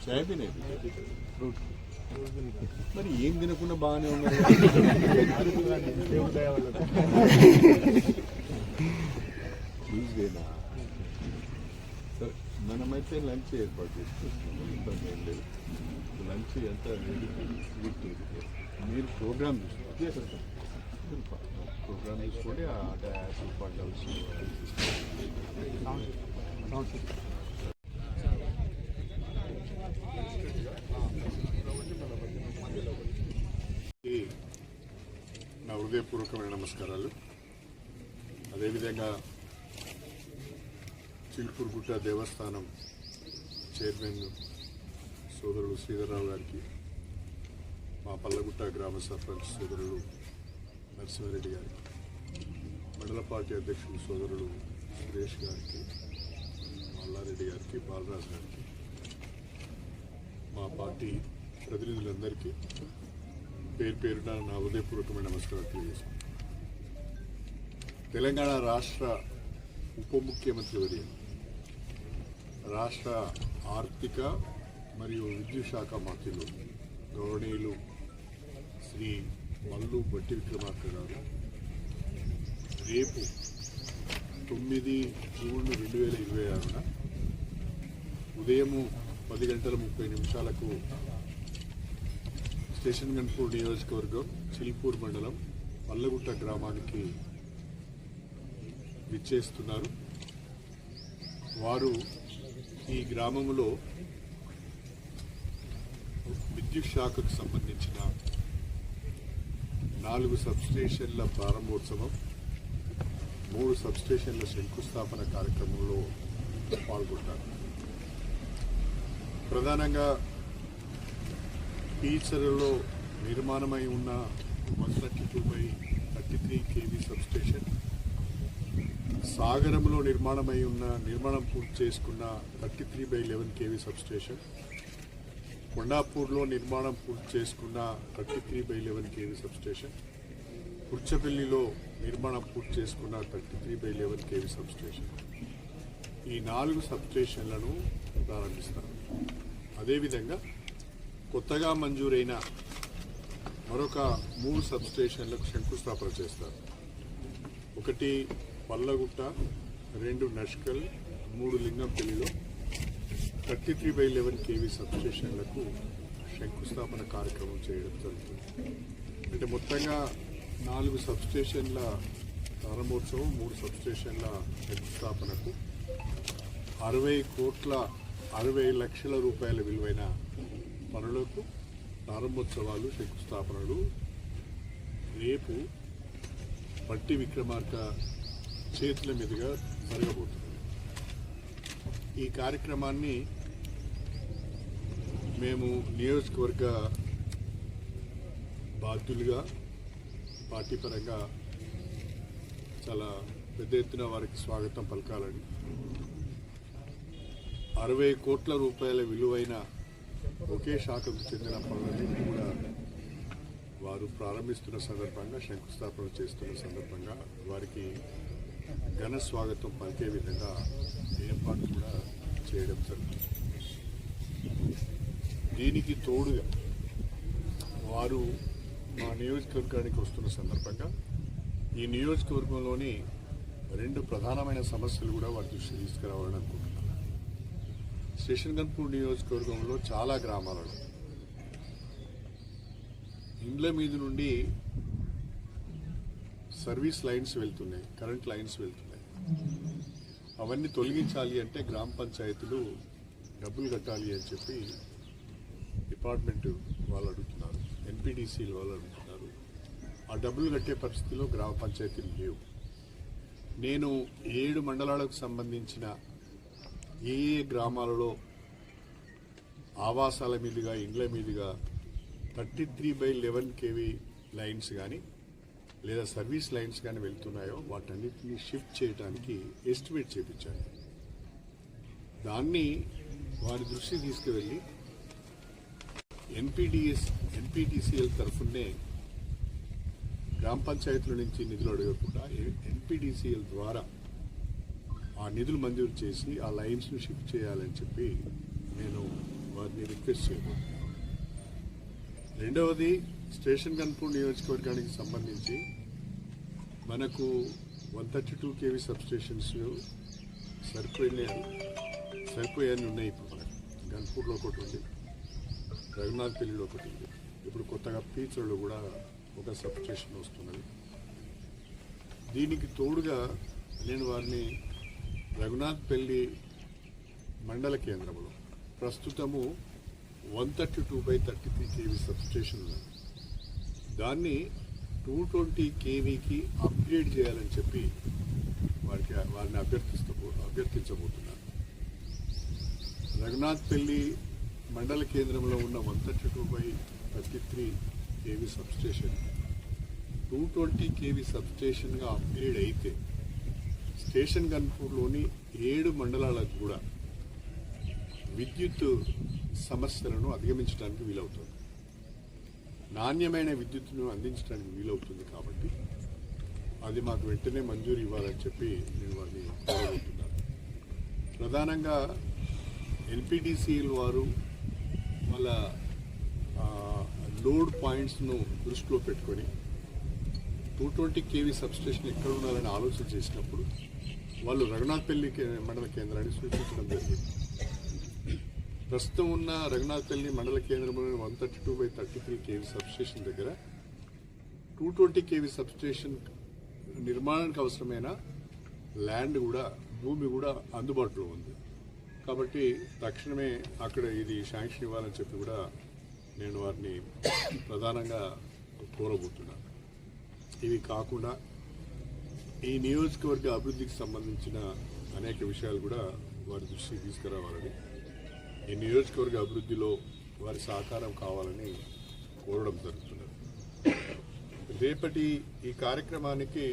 చాయ్ పీనే మరి ఏం తినకుండా బాగానే ఉన్నారు. సరే మనమైతే లంచ్ ఏర్పాటు చేసుకుంటున్నాం, ఇబ్బంది ఏం లేదు. లంచ్ ఎంత రెడీ మీరు ప్రోగ్రామ్ చూసుకోండి, ప్రోగ్రామ్ చూసుకోండి. ఆ డ్యాన్స్ పండల్స్ నా హృదయపూర్వకమైన నమస్కారాలు. అదేవిధంగా చిలుకూరుగుట్ట దేవస్థానం చైర్మన్ సోదరుడు శ్రీధర్రావు గారికి, మా పల్లగుట్ట గ్రామ సర్పంచ్ సోదరుడు నరసింహారెడ్డి గారికి, మండల పార్టీ అధ్యక్షుడు సోదరుడు సురేష్ గారికి, మల్లారెడ్డి గారికి, బాలరాజు గారికి, మా పార్టీ ప్రతినిధులందరికీ పేరు పేరున నా హృదయపూర్వకమైన నమస్కారాలు తెలియజేస్తాను. తెలంగాణ రాష్ట్ర ఉప ముఖ్యమంత్రి వర్యులు, రాష్ట్ర ఆర్థిక మరియు విద్యుత్ శాఖ మంత్రులు గౌరవనీయులు శ్రీ మల్లు బట్టి విక్రమార్క గారు రేపు 9 జూన్ 2026 ఉదయం 10:30 స్టేషన్ గన్పూర్ నియోజకవర్గం చిల్పూర్ మండలం పల్లగుట్ట గ్రామానికి విచ్చేస్తున్నారు. వారు ఈ గ్రామంలో విద్యుత్ శాఖకు సంబంధించిన 4 సబ్స్టేషన్ల ప్రారంభోత్సవం, 3 సబ్స్టేషన్ల శంకుస్థాపన కార్యక్రమంలో పాల్గొంటారు. ప్రధానంగా పీచర్లో నిర్మాణమై ఉన్న 132/33 kV సబ్స్టేషన్, సాగరంలో నిర్మాణం పూర్తి చేసుకున్న 33/11 kV సబ్స్టేషన్, కొండాపూర్లో నిర్మాణం పూర్తి చేసుకున్న 33/11 kV సబ్స్టేషన్, పుర్చపల్లిలో నిర్మాణం పూర్తి చేసుకున్న 33/11 kV సబ్స్టేషన్, ఈ 4 సబ్స్టేషన్లను ప్రారంభిస్తారు. అదేవిధంగా కొత్తగా మంజూరైన మరొక 3 సబ్స్టేషన్లకు శంకుస్థాపన చేస్తారు. 1 పల్లగుట్ట, 2 నష్కల్, 3 లింగంపల్లిలో 33/11 kV సబ్స్టేషన్లకు శంకుస్థాపన కార్యక్రమం చేయడం జరుగుతుంది. అంటే మొత్తంగా 4 సబ్స్టేషన్ల ప్రారంభోత్సవం, 3 సబ్స్టేషన్ల శంకుస్థాపనకు 60 లక్షల రూపాయల విలువైన పనులకు ప్రారంభోత్సవాలు, శంకుస్థాపనలు రేపు బట్టి విక్రమార్క చేతుల మీదుగా జరగబోతుంది. ఈ కార్యక్రమాన్ని మేము నియోజకవర్గ బాధ్యులుగా పార్టీ పరంగా చాలా పెద్ద ఎత్తున వారికి స్వాగతం పలకాలని, 60 కోట్ల రూపాయల విలువైన ఒకే శాఖకు చెందిన పనులన్నీ కూడా వారు ప్రారంభిస్తున్న సందర్భంగా, శంకుస్థాపన చేస్తున్న సందర్భంగా వారికి ఘన స్వాగతం పలికే విధంగా ఏర్పాటు కూడా చేయడం జరుగుతుంది. దీనికి తోడుగా వారు మా నియోజకవర్గానికి వస్తున్న సందర్భంగా ఈ నియోజకవర్గంలోని 2 ప్రధానమైన సమస్యలు కూడా వారి దృష్టి తీసుకురావాలని అనుకుంటున్నాను. స్టేషన్ గన్పూర్ నియోజకవర్గంలో చాలా గ్రామాలలో ఇండ్ల మీద నుండి సర్వీస్ లైన్స్ వెళ్తున్నాయి, కరెంట్ లైన్స్ వెళ్తున్నాయి. అవన్నీ తొలగించాలి అంటే గ్రామ పంచాయతీలు డబ్బులు కట్టాలి అని చెప్పి డిపార్ట్మెంట్ వాళ్ళు అడుగుతున్నారు, ఎన్పీడీసీలు వాళ్ళు అడుగుతున్నారు. ఆ డబ్బులు కట్టే పరిస్థితిలో గ్రామ పంచాయతీలు లేవు. నేను 7 మండలాలకు సంబంధించిన ఏ గ్రామాలలో ఆవాసాల మీదుగా, ఇండ్ల మీదుగా 33/11 kV లైన్స్ కానీ లేదా సర్వీస్ లైన్స్ కానీ వెళ్తున్నాయో వాటన్నిటిని షిఫ్ట్ చేయడానికి ఎస్టిమేట్ చేయించాను. దాన్ని వారి దృష్టి తీసుకువెళ్ళి ఎన్పీటీసీఎల్ తరఫునే గ్రామ పంచాయతీల నుంచి నిధులు అడగకుండా ఎన్పీటీసీఎల్ ద్వారా ఆ నిధులు మంజూరు చేసి ఆ లైన్స్ను షిఫ్ట్ చేయాలని చెప్పి నేను వారిని రిక్వెస్ట్ చేయబోతున్నాను. రెండవది, స్టేషన్ గన్పూర్ నియోజకవర్గానికి సంబంధించి మనకు 132 kV సబ్స్టేషన్స్ సరిపోయాన్ని ఉన్నాయి. ఇప్పుడు మనకు గన్పూర్లో ఒకటి ఉంది, రఘునాథ్పల్లిలో ఒకటి ఉంది, ఇప్పుడు కొత్తగా పీచర్లో కూడా ఒక సబ్స్టేషన్ వస్తున్నది. దీనికి తోడుగా నేను వారిని రఘునాథ్పల్లి మండల కేంద్రంలో ప్రస్తుతము 132/33 kV సబ్స్టేషన్ ఉన్నది. దాన్ని 220 kVకి అప్గ్రేడ్ చేయాలని చెప్పి వారిని అభ్యర్థించబోతున్నాను. రఘునాథ్పల్లి మండల కేంద్రంలో ఉన్న 132/33 kV సబ్స్టేషన్ 220 kV సబ్స్టేషన్గా అప్గ్రేడ్ అయితే స్టేషన్ గన్పూర్లోని 7 మండలాలకు కూడా విద్యుత్ సమస్యలను అధిగమించడానికి వీలవుతుంది, నాణ్యమైన విద్యుత్తును అందించడానికి వీలవుతుంది. కాబట్టి అది మాకు వెంటనే మంజూరు ఇవ్వాలని చెప్పి నేను వారిని కోరుకుంటున్నాను. ప్రధానంగా ఎల్పిడిసిఎల్ వారు వాళ్ళ లోడ్ పాయింట్స్ను దృష్టిలో పెట్టుకొని 220 kV సబ్స్టేషన్ ఎక్కడ ఉండాలని ఆలోచన చేసినప్పుడు వాళ్ళు రఘునాథ్పల్లి మండల కేంద్రాన్ని సూచించడం జరిగింది. ప్రస్తుతం ఉన్న రఘునాథ్పల్లి మండల కేంద్రంలోని 132/33 kV సబ్స్టేషన్ దగ్గర 220 kV సబ్స్టేషన్ నిర్మాణానికి అవసరమైన ల్యాండ్ కూడా, భూమి కూడా అందుబాటులో ఉంది. కాబట్టి తక్షణమే అక్కడ ఇది శాంక్షన్ ఇవ్వాలని చెప్పి కూడా నేను వారిని ప్రధానంగా కోరబోతున్నాను. ఇవి కాకుండా ఈ నియోజకవర్గ అభివృద్ధికి సంబంధించిన అనేక విషయాలు కూడా వారి దృష్టికి తీసుకురావాలని, ఈ నియోజకవర్గ అభివృద్ధిలో వారి సహకారం కావాలని కోరడం జరుగుతున్నది. రేపటి ఈ కార్యక్రమానికి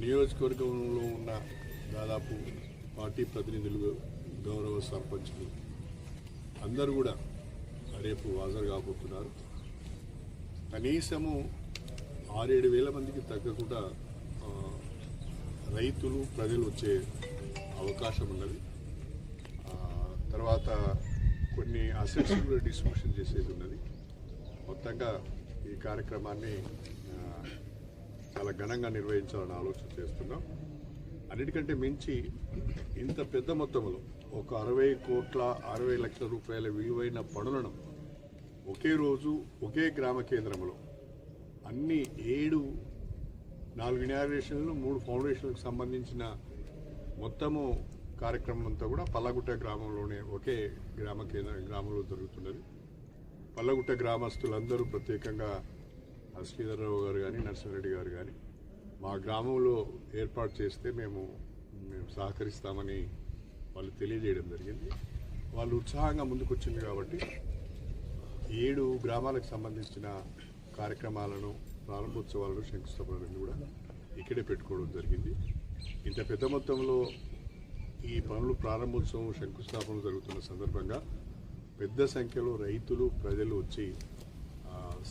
నియోజకవర్గంలో ఉన్న దాదాపు పార్టీ ప్రతినిధులు, గౌరవ సర్పంచులు అందరూ కూడా రేపు హాజరు కాబోతున్నారు. కనీసము 6-7 వేల మందికి తగ్గకుండా రైతులు, ప్రజలు వచ్చే అవకాశం ఉన్నది. తర్వాత కొన్ని అసెట్స్ కూడా డిస్ట్రిబ్యూషన్ చేసేది ఉన్నది. మొత్తంగా ఈ కార్యక్రమాన్ని చాలా ఘనంగా నిర్వహించాలని ఆలోచన చేస్తున్నాం. అన్నిటికంటే మించి ఇంత పెద్ద మొత్తంలో ఒక 60 లక్షల రూపాయల విలువైన పనులను ఒకే రోజు ఒకే గ్రామ కేంద్రంలో అన్ని 4 ఇనాగ్రేషన్లు 3 ఫౌండేషన్లకు సంబంధించిన మొత్తము కార్యక్రమం అంతా కూడా పల్లగుట్ట గ్రామంలోనే ఒకే గ్రామంలో జరుగుతున్నది. పల్లగుట్ట గ్రామస్తులందరూ ప్రత్యేకంగా శ్రీధర్రావు గారు కానీ, నరసింహారెడ్డి గారు కానీ మా గ్రామంలో ఏర్పాటు చేస్తే మేము సహకరిస్తామని వాళ్ళు తెలియజేయడం జరిగింది. వాళ్ళు ఉత్సాహంగా ముందుకొచ్చింది కాబట్టి 7 గ్రామాలకు సంబంధించిన కార్యక్రమాలను, ప్రారంభోత్సవాలను, శంకుస్థాపనలను కూడా ఇక్కడే పెట్టుకోవడం జరిగింది. ఇంత పెద్ద మొత్తంలో ఈ పనులు ప్రారంభోత్సవం, శంకుస్థాపన జరుగుతున్న సందర్భంగా పెద్ద సంఖ్యలో రైతులు, ప్రజలు వచ్చి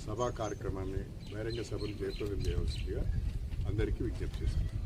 సభా కార్యక్రమాన్ని, బహిరంగ సభను జయప్రదం చేయవలసిందిగా అందరికీ విజ్ఞప్తి చేస్తున్నాను.